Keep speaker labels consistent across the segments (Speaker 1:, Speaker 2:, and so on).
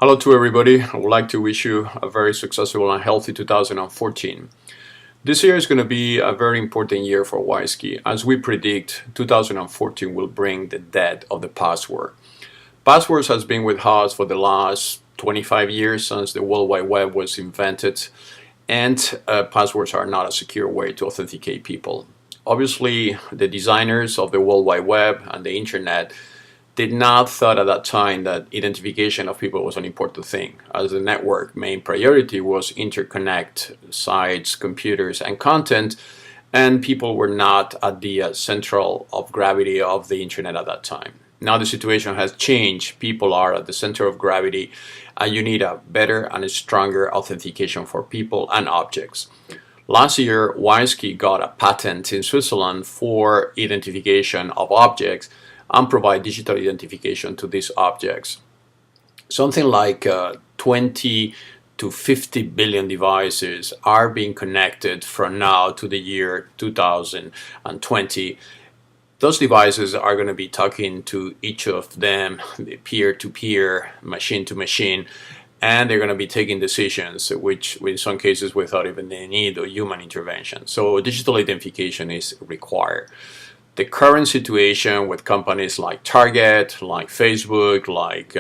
Speaker 1: Hello to everybody. I would like to wish you a very successful and healthy 2014. This year is going to be a very important year for WISekey. As we predict, 2014 will bring the death of the password. Passwords has been with us for the last 25 years since the World Wide Web was invented, and passwords are not a secure way to authenticate people. Obviously, the designers of the World Wide Web and the Internet did not thought at that time that identification of people was an important thing, as the network main priority was interconnect sites, computers, and content, and people were not at the central of gravity of the internet at that time. Now the situation has changed. People are at the center of gravity, and you need a better and a stronger authentication for people and objects. Last year, WISekey got a patent in Switzerland for identification of objects and provide digital identification to these objects. Something like 20 to 50 billion devices are being connected from now to the year 2020. Those devices are going to be talking to each of them peer-to-peer, machine-to-machine, and they're going to be taking decisions, which in some cases without even the need of human intervention. So digital identification is required. The current situation with companies like Target, like Facebook, like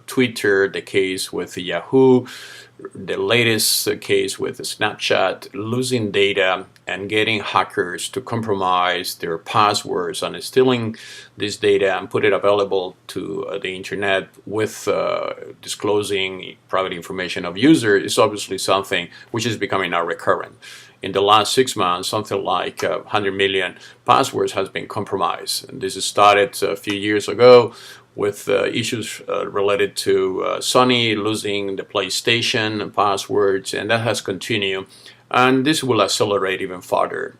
Speaker 1: Twitter, the case with Yahoo, the latest case with Snapchat, losing data and getting hackers to compromise their passwords and stealing this data and put it available to the internet with disclosing private information of users is obviously something which is becoming now recurrent. In the last 6 months, something like 100 million passwords has been compromised. And this started a few years ago with issues related to Sony losing the PlayStation passwords, and that has continued. And this will accelerate even further.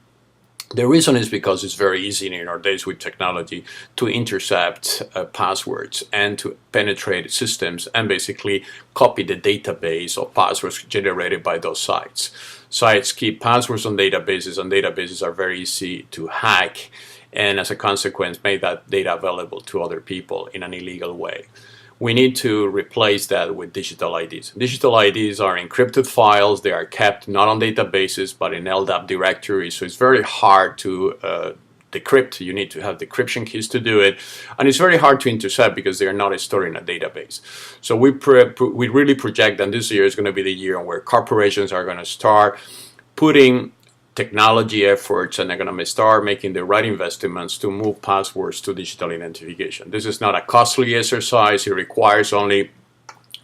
Speaker 1: The reason is because it's very easy in our days with technology to intercept passwords and to penetrate systems and basically copy the database of passwords generated by those sites. Sites keep passwords on databases, and databases are very easy to hack, and as a consequence make that data available to other people in an illegal way. We need to replace that with digital IDs. Digital IDs are encrypted files. They are kept not on databases but in LDAP directories, so it's very hard to decrypt. You need to have decryption keys to do it, and it's very hard to intercept because they are not stored in a database. So we really project that this year is going to be the year where corporations are going to start putting technology efforts, and they're going to start making the right investments to move passwords to digital identification. This is not a costly exercise. It requires only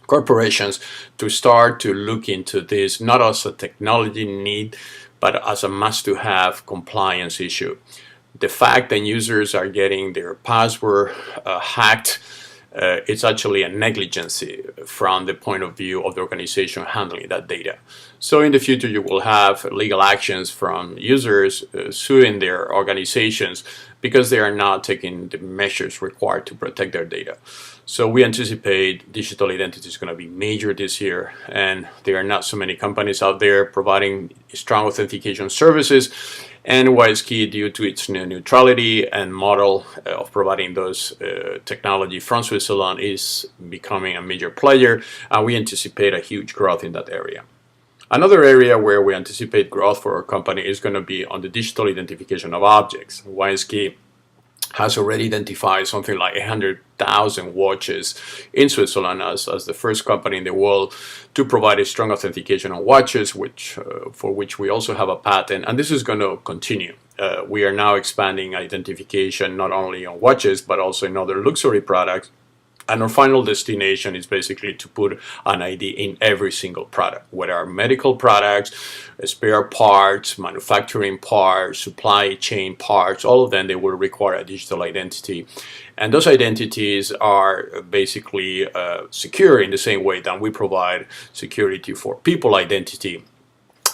Speaker 1: corporations to start to look into this, not as a technology need, but as a must-to-have compliance issue. The fact that users are getting their password hacked, it's actually a negligence from the point of view of the organization handling that data. So in the future you will have legal actions from users suing their organizations because they are not taking the measures required to protect their data. So we anticipate digital identity is going to be major this year, and there are not so many companies out there providing strong authentication services. And WISekey, due to its neutrality and model of providing those technology from Switzerland, is becoming a major player, and we anticipate a huge growth in that area. Another area where we anticipate growth for our company is going to be on the digital identification of objects. WISekey has already identified something like 100,000 watches in Switzerland as the first company in the world to provide a strong authentication on watches, for which we also have a patent, and this is going to continue. We are now expanding identification not only on watches but also in other luxury products. And our final destination is basically to put an ID in every single product, whether are medical products, spare parts, manufacturing parts, supply chain parts, all of them, they will require a digital identity. And those identities are basically secure in the same way that we provide security for people identity.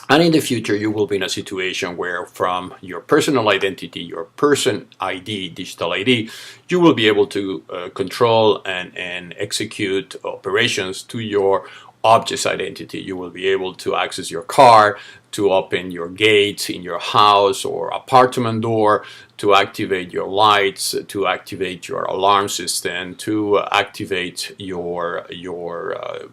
Speaker 1: And in the future, you will be in a situation where from your personal identity, your person ID, digital ID, you will be able to control and execute operations to your object's identity. You will be able to access your car, to open your gates in your house or apartment door, to activate your lights, to activate your alarm system, to activate your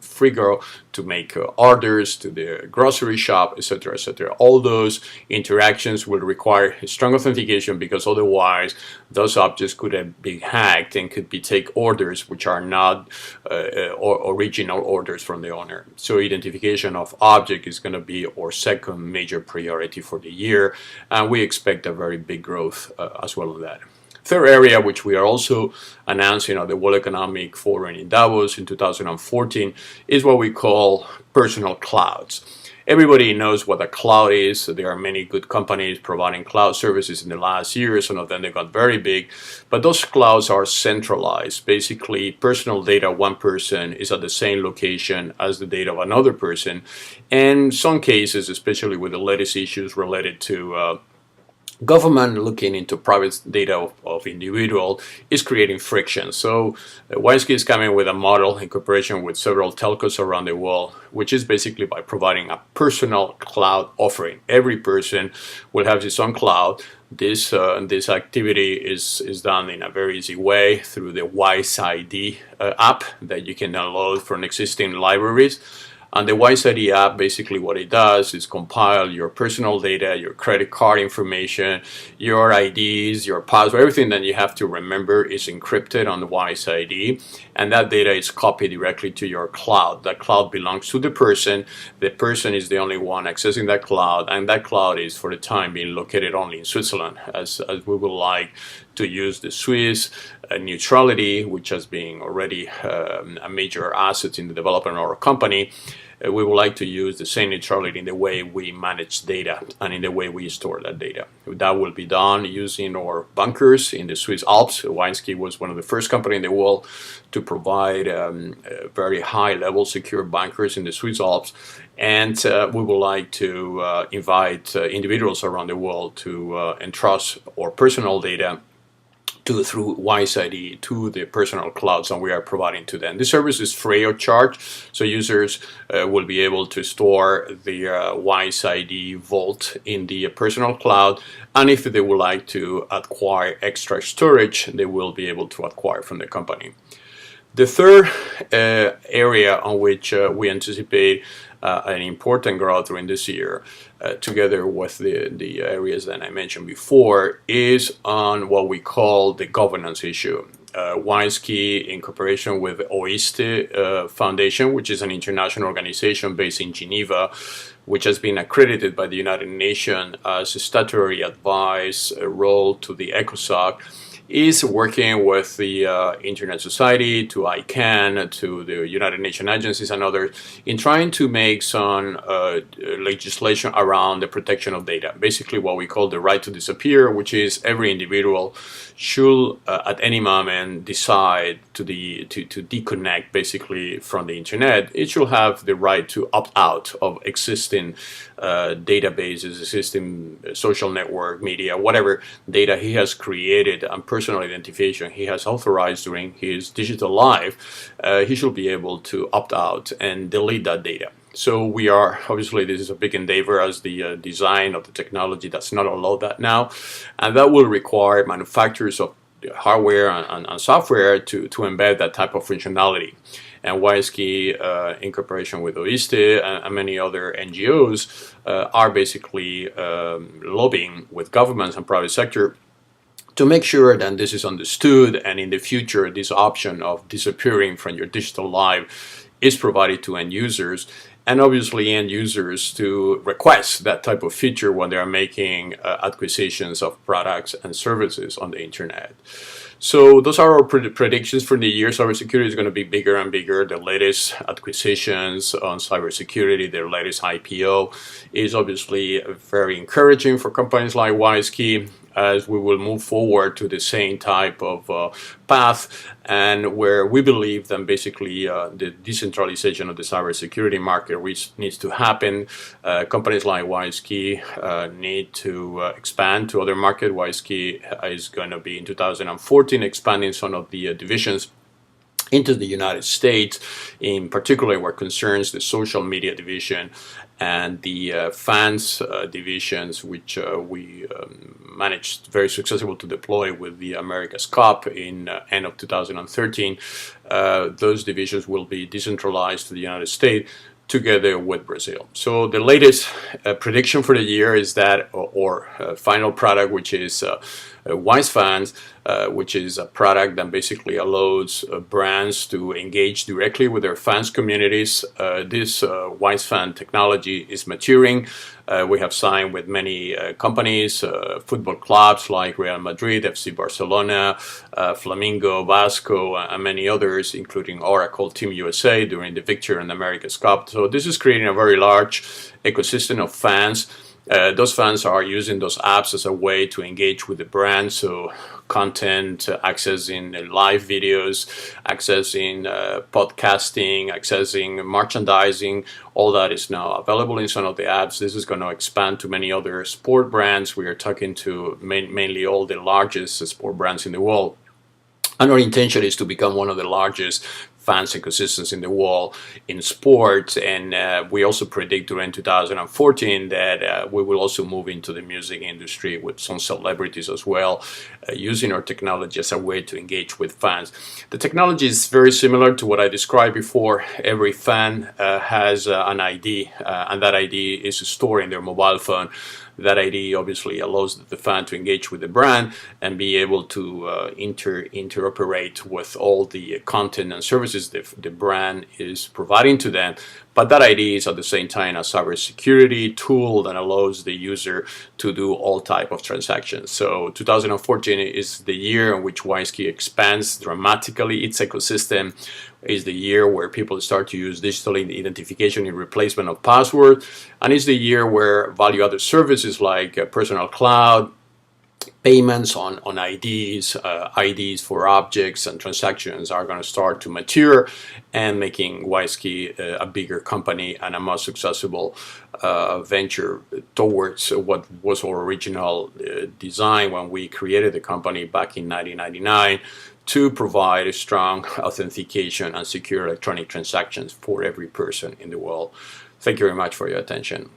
Speaker 1: frigo, to make orders to the grocery shop, etc., etc. All those interactions will require strong authentication, because otherwise those objects could be hacked and could be take orders which are not original orders from the owner. So identification of object is going to be our second major priority for the year, and we expect a very big growth as well on that. Third area, which we are also announcing at the World Economic Forum in Davos in 2014, is what we call personal clouds. Everybody knows what a cloud is. There are many good companies providing cloud services in the last year. Some of them, they got very big, but those clouds are centralized. Basically, personal data of one person is at the same location as the data of another person. And some cases, especially with the latest issues related to government looking into private data of individual, is creating friction. So WISekey is coming with a model in cooperation with several telcos around the world, which is basically by providing a personal cloud offering. Every person will have his own cloud. This activity is done in a very easy way through the WISeID app that you can download from existing libraries. And the WISeID app, basically what it does is compile your personal data, your credit card information, your IDs, your password, everything that you have to remember is encrypted on the WISeID, and that data is copied directly to your cloud. That cloud belongs to the person. The person is the only one accessing that cloud, and that cloud is, for the time being, located only in Switzerland, as we would like to use the Swiss neutrality, which has been already a major asset in the development of our company. We would like to use the same neutrality in the way we manage data and in the way we store that data. That will be done using our bunkers in the Swiss Alps. WISekey was one of the first companies in the world to provide very high-level secure bunkers in the Swiss Alps. And we would like to invite individuals around the world to entrust our personal data through WISeID to the personal clouds, and we are providing to them. This service is free of charge, so users will be able to store the WISeID vault in the personal cloud, and if they would like to acquire extra storage, they will be able to acquire from the company. The third area on which we anticipate an important growth during this year, together with the areas that I mentioned before, is on what we call the governance issue. WISekey, in cooperation with OISTE Foundation, which is an international organization based in Geneva, which has been accredited by the United Nations as a statutory advice role to the ECOSOC, is working with the Internet Society, to ICANN, to the United Nations agencies and others in trying to make some legislation around the protection of data. Basically what we call the right to disappear, which is every individual should at any moment decide to deconnect basically from the Internet. It should have the right to opt out of existing databases, existing social network, media, whatever data he has created and personal identification he has authorized during his digital life. He should be able to opt out and delete that data. So we are, obviously this is a big endeavor, as the design of the technology does not allow that now, and that will require manufacturers of hardware and software to embed that type of functionality. And WISekey, in cooperation with OISTE and many other NGOs, are basically lobbying with governments and private sector to make sure that this is understood, and in the future this option of disappearing from your digital life is provided to end users, and obviously end users to request that type of feature when they are making acquisitions of products and services on the internet. So those are our predictions for the year. Cybersecurity is going to be bigger and bigger. The latest acquisitions on cybersecurity, their latest IPO, is obviously very encouraging for companies like WISekey, as we will move forward to the same type of path, and where we believe that basically the decentralization of the cybersecurity market which needs to happen. Companies like WISekey need to expand to other markets. WISekey is going to be in 2014 expanding some of the divisions into the United States. In particular, what concerns the social media division and the fans divisions, which we managed very successfully to deploy with the America's Cup in end of 2013. Those divisions will be decentralized to the United States together with Brazil. So the latest prediction for the year is that, or final product, which is WISefans, which is a product that basically allows brands to engage directly with their fans communities. This WISefan technology is maturing. We have signed with many companies, football clubs like Real Madrid, FC Barcelona, Flamengo, Vasco, and many others, including Oracle, Team USA during the victory in the America's Cup. So this is creating a very large ecosystem of fans. Those fans are using those apps as a way to engage with the brand, so content, accessing live videos, accessing podcasting, accessing merchandising, all that is now available in some of the apps. This is going to expand to many other sport brands. We are talking to mainly all the largest sport brands in the world. And our intention is to become one of the largest fans ecosystems in the world in sports, and we also predict during 2014 that we will also move into the music industry with some celebrities as well, using our technology as a way to engage with fans. The technology is very similar to what I described before. Every fan has an ID, and that ID is stored in their mobile phone. That ID obviously allows the fan to engage with the brand and be able to interoperate with all the content and services the brand is providing to them. But that ID is at the same time a cybersecurity tool that allows the user to do all type of transactions. So 2014 is the year in which WISekey expands dramatically its ecosystem. Is the year where people start to use digital identification in replacement of password, and is the year where value-added services like personal cloud, payments on IDs, IDs for objects and transactions are going to start to mature, and making WISekey a bigger company and a more successful venture towards what was our original design when we created the company back in 1999, to provide a strong authentication and secure electronic transactions for every person in the world. Thank you very much for your attention.